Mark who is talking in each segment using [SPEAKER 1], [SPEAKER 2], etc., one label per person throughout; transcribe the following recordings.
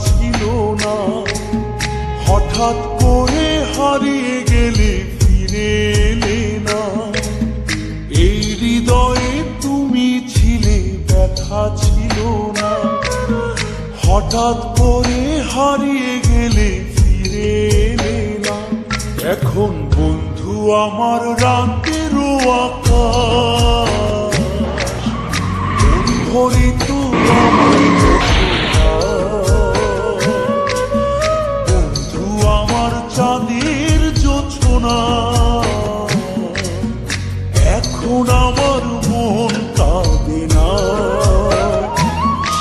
[SPEAKER 1] ছিল না। হঠাৎ করে হারিয়ে গেলে ফিরে এলে না। এই হৃদয়ে তুমি ছিলে, ব্যথা ছিল না। হঠাৎ করে হারিয়ে গেলে ফিরে এলে না। এখন বন্ধু আমার রাতেরও আকাশ, মুখরিত বন্ধু আমার চাঁদের জোছনা। এখন আমার মন কাঁদে না।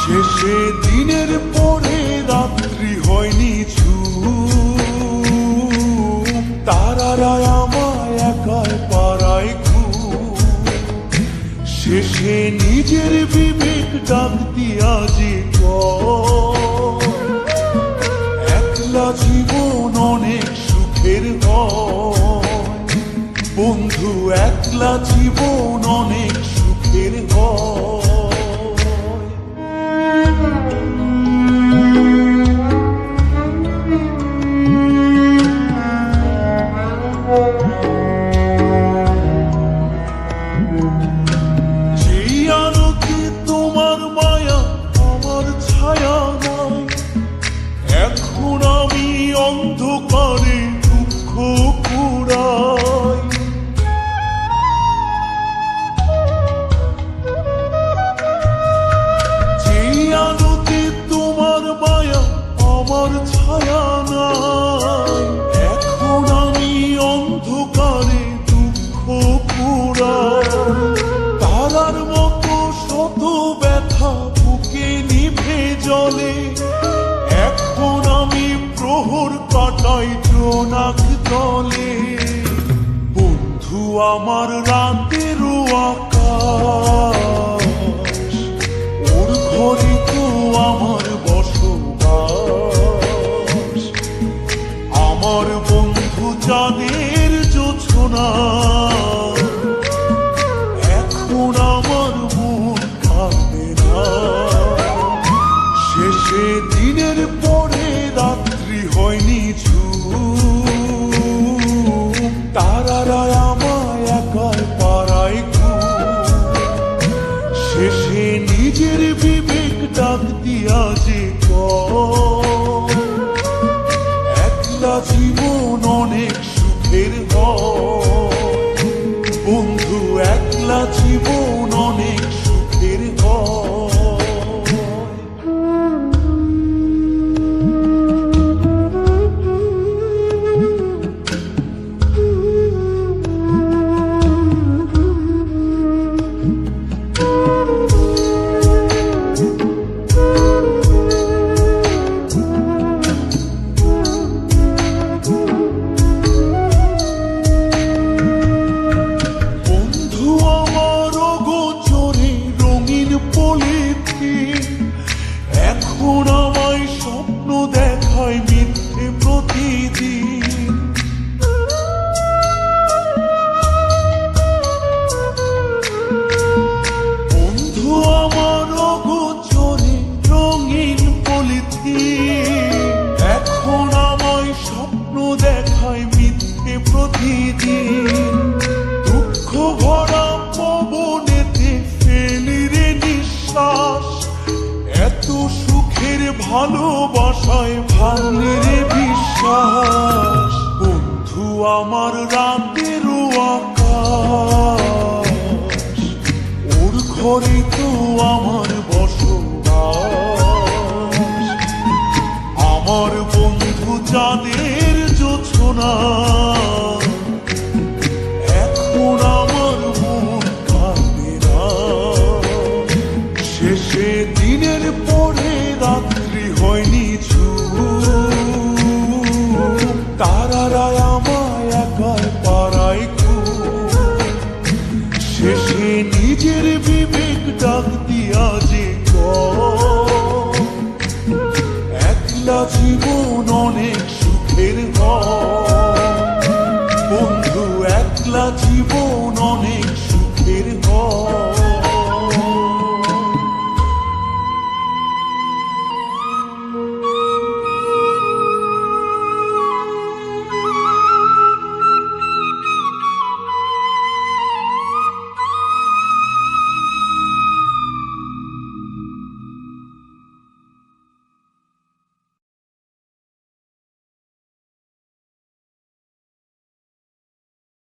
[SPEAKER 1] শেষে দিনের পরে রাত্রি হয়নি ঝুম, তারারা আমায় একাই পাড়ায় ঘুম। শেষে নিজের বিবেক ডাক দিয়া যে একলা জীবন অনেক সুখের হয়। বন্ধু একলা জীবন অনেক সুখের হয়। যেই আলোতে তোমার মায়া আমার ছায়া নাই, এখন আমি অন্ধকারে দুঃখ কুড়াই। যেই আলোতে তোমার মায়া আমার ছায়া নাই, এখন আমি অন্ধকারে দুঃখ কুড়াই। তারার মতো শত ব্যথা বুকে নিভে জলে, এখন আমি প্রহর কাটাই জোনাক তলে। বন্ধু আমার রাতেরও আকাশ, ওর ঘরে তো আমার বসবাস। আমার বন্ধু চাঁদের জোছনা, এখন আমার মন কাঁদে না। শেষে দিনের পরে রাত্রি হয়নি ঝুম, তারারা আমায় একাই পাড়ায় ঘুম। শেষে নিজের বিবেক ডাক দিয়া যে একলা জীবন অনেক সুখের হয়। বন্ধু একলা জীবন অনেক সুখের হয়। এখন আমায় স্বপ্ন দেখায় মিথ্যে প্রতিদিন। বন্ধু আমার অগোচরে রঙিন পলিথিন, এখন আমায় স্বপ্ন দেখায় মিথ্যে প্রতিদিন। দুঃখ ভরা পবনেতে ফেলি রে নিঃশ্বাস, এত সুখের ভালোবাসায় ভাঙলে রে বিশ্বাস। বন্ধু আমার রাতেরও আকাশ, ওর ঘরে তো আমার বসবাস। আমার বন্ধু চাঁদের জোছনা, এখন আমার মন কাঁদে না। শেষে দিনের পরে রাত্রি হয়নি ঝুম, তারারা আমায় একাই পাড়ায় ঘুম। শেষে নিজের বিবেক ডাক দিয়া যে একলা জীবন অনেক সুখের হয়। বন্ধু একলা জীবন